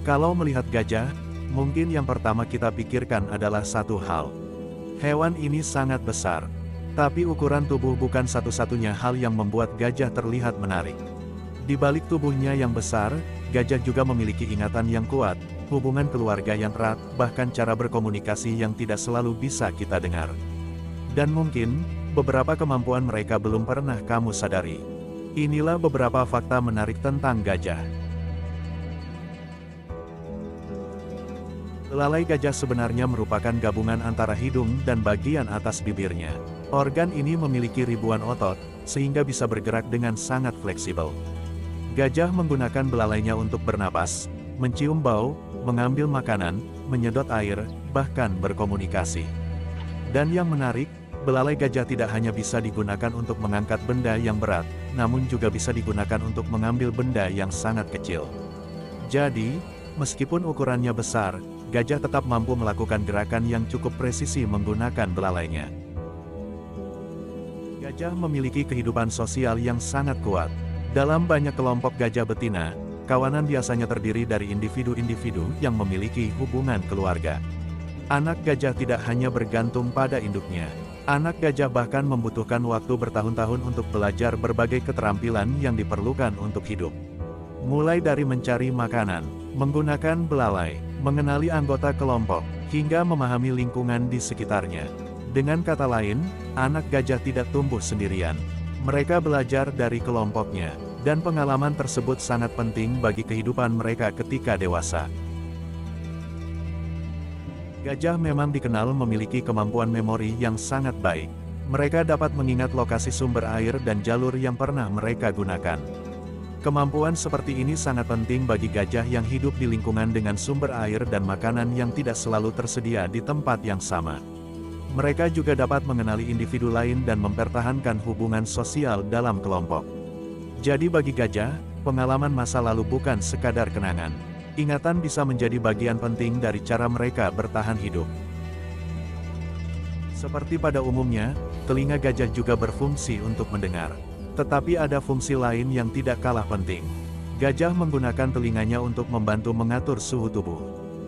Kalau melihat gajah, mungkin yang pertama kita pikirkan adalah satu hal. Hewan ini sangat besar. Tapi ukuran tubuh bukan satu-satunya hal yang membuat gajah terlihat menarik. Di balik tubuhnya yang besar, gajah juga memiliki ingatan yang kuat, hubungan keluarga yang erat, bahkan cara berkomunikasi yang tidak selalu bisa kita dengar. Dan mungkin, beberapa kemampuan mereka belum pernah kamu sadari. Inilah beberapa fakta menarik tentang gajah. Belalai gajah sebenarnya merupakan gabungan antara hidung dan bagian atas bibirnya. Organ ini memiliki ribuan otot, sehingga bisa bergerak dengan sangat fleksibel. Gajah menggunakan belalainya untuk bernapas, mencium bau, mengambil makanan, menyedot air, bahkan berkomunikasi. Dan yang menarik, belalai gajah tidak hanya bisa digunakan untuk mengangkat benda yang berat, namun juga bisa digunakan untuk mengambil benda yang sangat kecil. Jadi, meskipun ukurannya besar, gajah tetap mampu melakukan gerakan yang cukup presisi menggunakan belalainya. Gajah memiliki kehidupan sosial yang sangat kuat. Dalam banyak kelompok gajah betina, kawanan biasanya terdiri dari individu-individu yang memiliki hubungan keluarga. Anak gajah tidak hanya bergantung pada induknya. Anak gajah bahkan membutuhkan waktu bertahun-tahun untuk belajar berbagai keterampilan yang diperlukan untuk hidup. Mulai dari mencari makanan, menggunakan belalai, mengenali anggota kelompok, hingga memahami lingkungan di sekitarnya. Dengan kata lain, anak gajah tidak tumbuh sendirian. Mereka belajar dari kelompoknya, dan pengalaman tersebut sangat penting bagi kehidupan mereka ketika dewasa. Gajah memang dikenal memiliki kemampuan memori yang sangat baik. Mereka dapat mengingat lokasi sumber air dan jalur yang pernah mereka gunakan. Kemampuan seperti ini sangat penting bagi gajah yang hidup di lingkungan dengan sumber air dan makanan yang tidak selalu tersedia di tempat yang sama. Mereka juga dapat mengenali individu lain dan mempertahankan hubungan sosial dalam kelompok. Jadi bagi gajah, pengalaman masa lalu bukan sekadar kenangan. Ingatan bisa menjadi bagian penting dari cara mereka bertahan hidup. Seperti pada umumnya, telinga gajah juga berfungsi untuk mendengar. Tetapi ada fungsi lain yang tidak kalah penting. Gajah menggunakan telinganya untuk membantu mengatur suhu tubuh.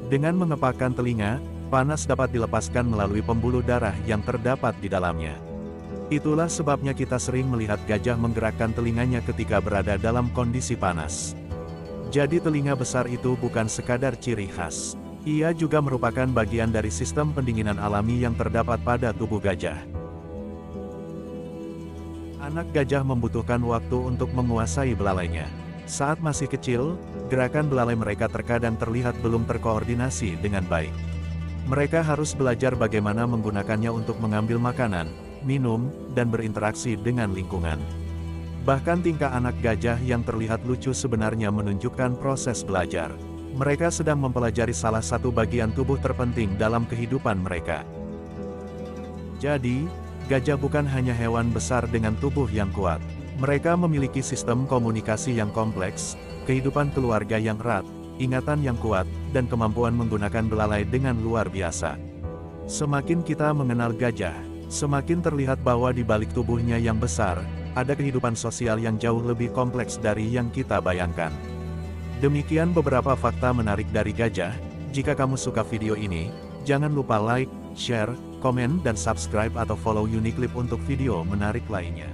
Dengan mengepakkan telinga, panas dapat dilepaskan melalui pembuluh darah yang terdapat di dalamnya. Itulah sebabnya kita sering melihat gajah menggerakkan telinganya ketika berada dalam kondisi panas. Jadi telinga besar itu bukan sekadar ciri khas. Ia juga merupakan bagian dari sistem pendinginan alami yang terdapat pada tubuh gajah. Anak gajah membutuhkan waktu untuk menguasai belalainya. Saat masih kecil, gerakan belalai mereka terkadang terlihat belum terkoordinasi dengan baik. Mereka harus belajar bagaimana menggunakannya untuk mengambil makanan, minum, dan berinteraksi dengan lingkungan. Bahkan tingkah anak gajah yang terlihat lucu sebenarnya menunjukkan proses belajar. Mereka sedang mempelajari salah satu bagian tubuh terpenting dalam kehidupan mereka. Jadi, gajah bukan hanya hewan besar dengan tubuh yang kuat. Mereka memiliki sistem komunikasi yang kompleks, kehidupan keluarga yang erat, ingatan yang kuat, dan kemampuan menggunakan belalai dengan luar biasa. Semakin kita mengenal gajah, semakin terlihat bahwa di balik tubuhnya yang besar, ada kehidupan sosial yang jauh lebih kompleks dari yang kita bayangkan. Demikian beberapa fakta menarik dari gajah. Jika kamu suka video ini, jangan lupa like, share, komen, dan subscribe atau follow Uniclip untuk video menarik lainnya.